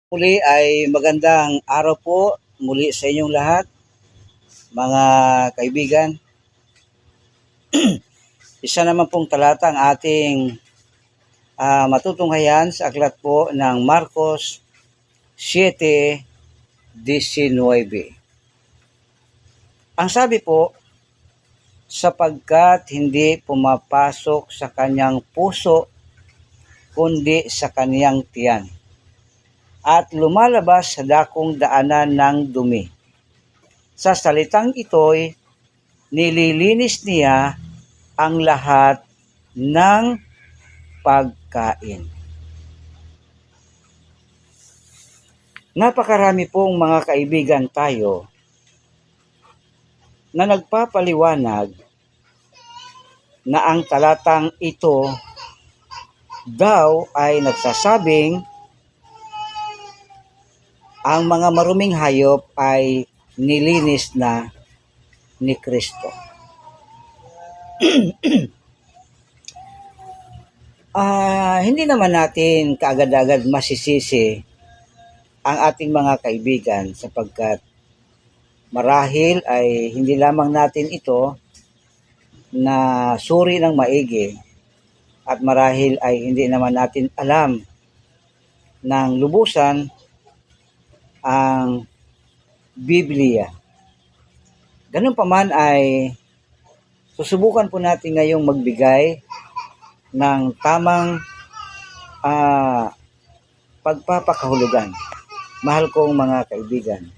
Muli ay magandang araw po muli sa inyong lahat, mga kaibigan. Isa naman pong talata ang ating matutunghayan sa aklat po ng Marcos 7:19. Ang sabi po, sapagkat hindi pumapasok sa kanyang puso kundi sa kaniyang tiyan, at lumalabas sa dakong daanan ng dumi. Sa salitang ito'y nililinis niya ang lahat ng pagkain. Napakarami pong mga kaibigan tayo na nagpapaliwanag na ang talatang ito daw ay nagsasabing ang mga maruming hayop ay nilinis na ni Kristo. Hindi naman natin kaagad-agad masisisi ang ating mga kaibigan sapagkat marahil ay hindi lamang natin ito na suri ng maigi at marahil ay hindi naman natin alam ng lubusan ang Biblia. Ganun pa man ay susubukan po natin ngayong magbigay ng tamang pagpapakahulugan. Mahal kong mga kaibigan.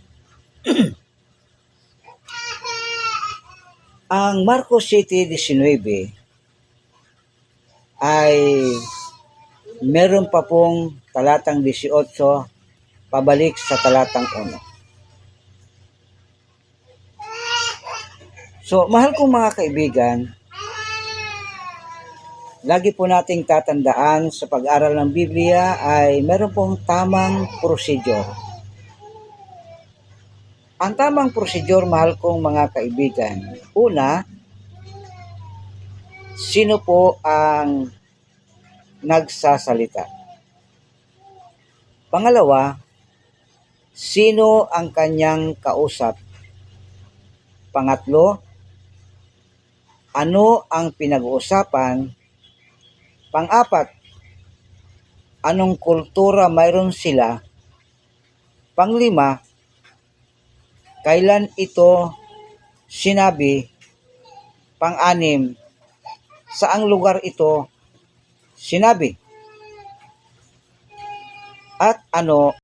Ang Marcos 7:19 ay meron pa pong talatang 18 pabalik sa talatang 1. So, mahal kong mga kaibigan, lagi po nating tatandaan sa pag-aral ng Biblia ay meron pong tamang procedure. Ang tamang procedure, mahal kong mga kaibigan, una, sino po ang nagsasalita? Pangalawa, sino ang kanyang kausap? Pangatlo, ano ang pinag-uusapan? Pang-apat, anong kultura mayroon sila? Panglima, kailan ito sinabi? Pang-anim, saang lugar ito sinabi? At ano